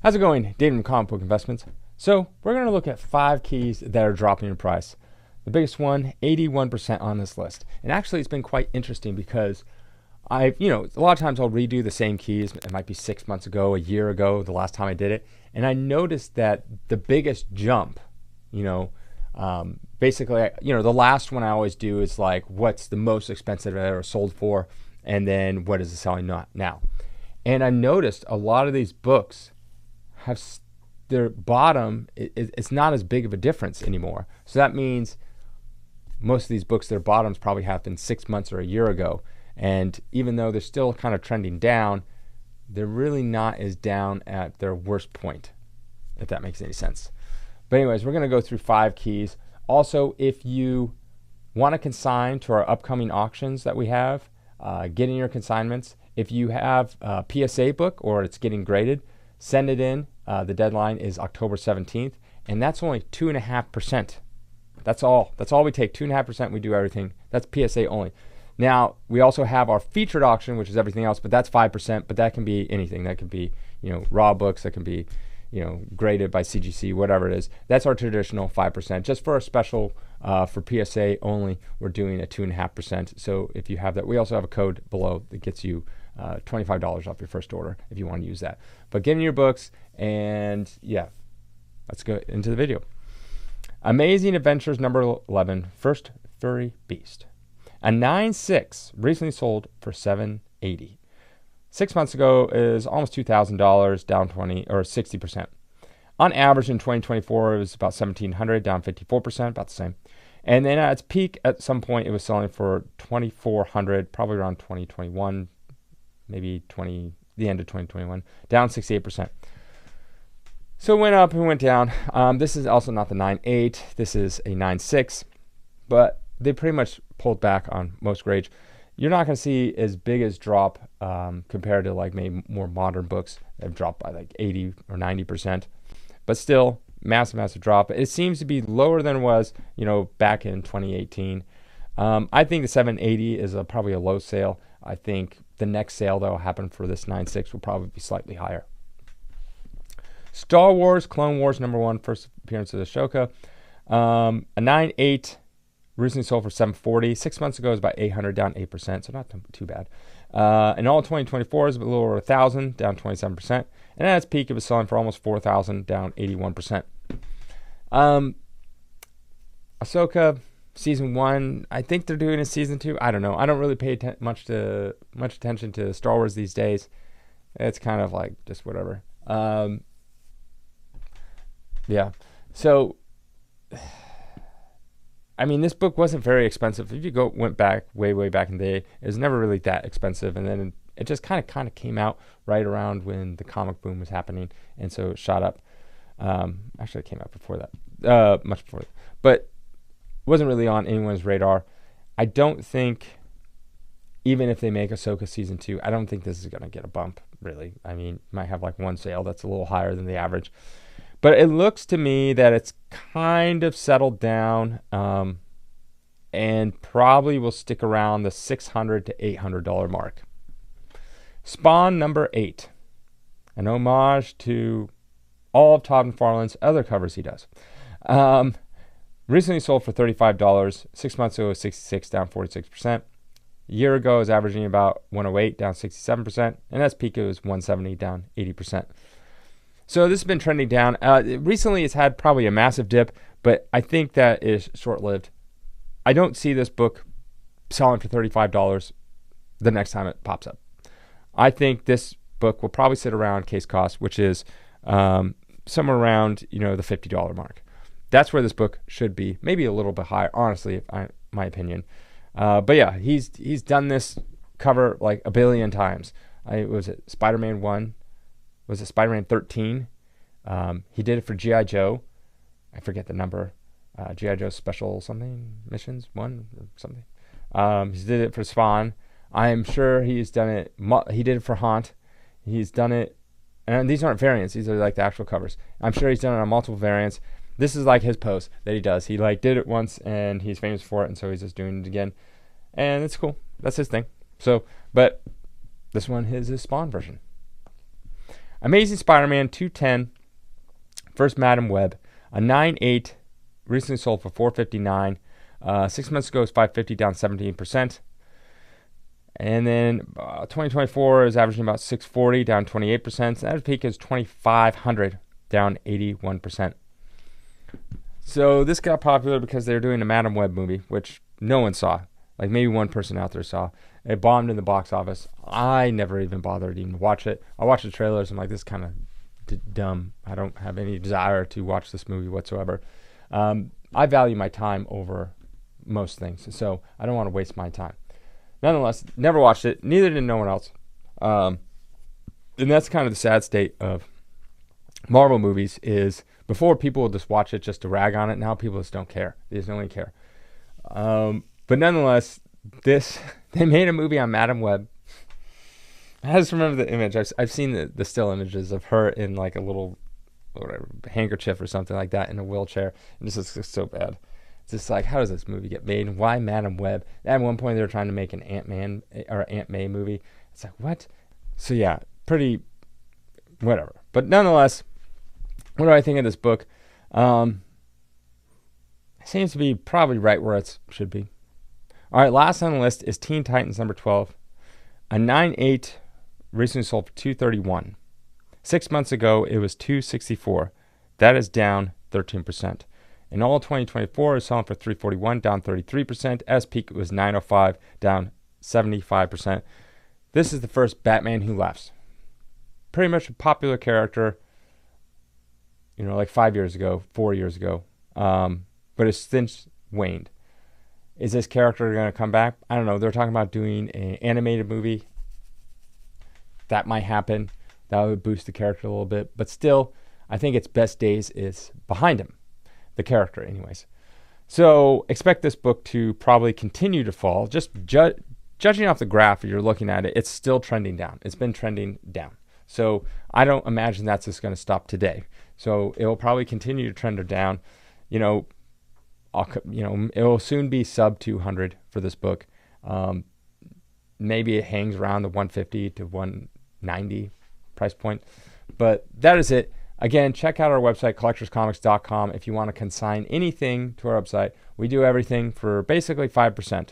How's it going? David from Comic Book Investments. So we're going to look at 5 keys that are dropping in price. The biggest one, 81% on this list. And actually it's been quite interesting because a lot of times I'll redo the same keys. It might be 6 months ago, a year ago, the last time I did it. And I noticed that the biggest jump, basically, the last one I always do is like, what's the most expensive I ever sold for? And then what is it selling now? And I noticed a lot of these books have their bottom, it's not as big of a difference anymore. So that means most of these books, their bottoms probably happened 6 months or a year ago. And even though they're still kind of trending down, they're really not as down at their worst point, if that makes any sense. But anyways, we're going to go through 5 keys. Also, if you want to consign to our upcoming auctions that we have, get in your consignments. If you have a PSA book or it's getting graded, send it in. The deadline is October 17th, and that's only 2.5%. That's all we take, 2.5%. We do everything. That's PSA only. Now, we also have our featured auction, which is everything else, but that's 5%, but that can be anything. That can be, raw books, that can be, graded by CGC, whatever it is. That's our traditional 5%. Just for a special, for PSA only, we're doing a 2.5%. So if you have that, we also have a code below that gets you $25 off your first order if you want to use that. But get in your books, and yeah, let's go into the video. Amazing Adventures number 11, First Furry Beast. A 9.6 recently sold for $780. 6 months ago is almost $2,000, down 20 or 60%. On average in 2024, it was about $1,700, down 54%, about the same. And then at its peak, at some point, it was selling for $2,400, probably around 2021, maybe the end of 2021, down 68%. So it went up and went down. This is also not the 9.8. This is a 9.6, but they pretty much pulled back on most grades. You're not going to see as big as drop compared to like maybe more modern books that have dropped by like 80 or 90%, but still massive drop. It seems to be lower than it was, back in 2018. I think the 780 is probably a low sale. I think the next sale that will happen for this 9.6 will probably be slightly higher. Star Wars Clone Wars number 1, first appearance of Ahsoka. A 9.8 recently sold for $740. 6 months ago it was about $800, down 8%, so not too bad. In all 2024 is a little over $1,000, down 27%. And at its peak it was selling for almost $4,000, down 81%. Ahsoka Season 1, I think they're doing a Season 2. I don't know. I don't really pay much attention to Star Wars these days. It's kind of like just whatever. Yeah. So, I mean, this book wasn't very expensive. If you went back way back in the day, it was never really that expensive. And then it just kind of came out right around when the comic boom was happening, and so it shot up. Actually, it came out before that, much before that. But wasn't really on anyone's radar. I don't think, even if they make Ahsoka Season 2, I don't think this is going to get a bump, really. I mean, might have like one sale that's a little higher than the average. But it looks to me that it's kind of settled down, and probably will stick around the $600 to $800 mark. Spawn number 8, an homage to all of Todd McFarlane's other covers he does. Recently sold for $35. 6 months ago it was $66, down 46%. A year ago it was averaging about $108, down 67%. And that's peak it was $170, down 80%. So this has been trending down. Recently it's had probably a massive dip, but I think that is short-lived. I don't see this book selling for $35 the next time it pops up. I think this book will probably sit around case cost, which is somewhere around the $50 mark. That's where this book should be, maybe a little bit higher, honestly, my opinion. But yeah, he's done this cover like a billion times. Was it Spider-Man 1? Was it Spider-Man 13? He did it for G.I. Joe. I forget the number. G.I. Joe Special something, Missions 1 or something. He did it for Spawn. I am sure he's done it. He did it for Haunt. He's done it. And these aren't variants. These are like the actual covers. I'm sure he's done it on multiple variants. This is like his post that he does. He like did it once and he's famous for it, and so he's just doing it again. And it's cool. That's his thing. So, but this one is his Spawn version. Amazing Spider-Man 210, first Madam Web, a 9.8, recently sold for $4.59. 6 months ago it was $5.50, down 17%. And then 2024 is averaging about $6.40, down 28%. So average peak is $2,500, down 81%. So this got popular because they were doing a Madam Web movie, which no one saw. Like maybe one person out there saw. It bombed in the box office. I never even bothered even to watch it. I watched the trailers. I'm like, this is kind of dumb. I don't have any desire to watch this movie whatsoever. I value my time over most things, so I don't want to waste my time. Nonetheless, never watched it. Neither did no one else. And that's kind of the sad state of Marvel movies is before people would just watch it just to rag on it. Now people just don't care. They just don't even care. But nonetheless, they made a movie on Madam Web. I just remember the image. I've seen the still images of her in like a little whatever handkerchief or something like that in a wheelchair. And this is just so bad. It's just like, how does this movie get made? Why Madam Web? At one point, they were trying to make an Ant-Man or Aunt May movie. It's like, what? So yeah, pretty whatever. But nonetheless, what do I think of this book? It seems to be probably right where it should be. All right, last on the list is Teen Titans number 12. A 9.8, recently sold for $231. 6 months ago, it was $264. That is down 13%. In all 2024, it's selling for $341, down 33%. As peak, it was $905, down 75%. This is the first Batman Who Laughs. Pretty much a popular character, like 5 years ago, 4 years ago. But it's since waned. Is this character going to come back? I don't know. They're talking about doing an animated movie. That might happen. That would boost the character a little bit. But still, I think its best days is behind him. The character, anyways. So expect this book to probably continue to fall. Just judging off the graph, if you're looking at it, it's still trending down. It's been trending down. So I don't imagine that's just going to stop today. So it will probably continue to trend down. It will soon be sub 200 for this book. Maybe it hangs around the 150 to 190 price point. But that is it. Again, check out our website, collectorscomics.com, if you want to consign anything to our website. We do everything for basically 5%.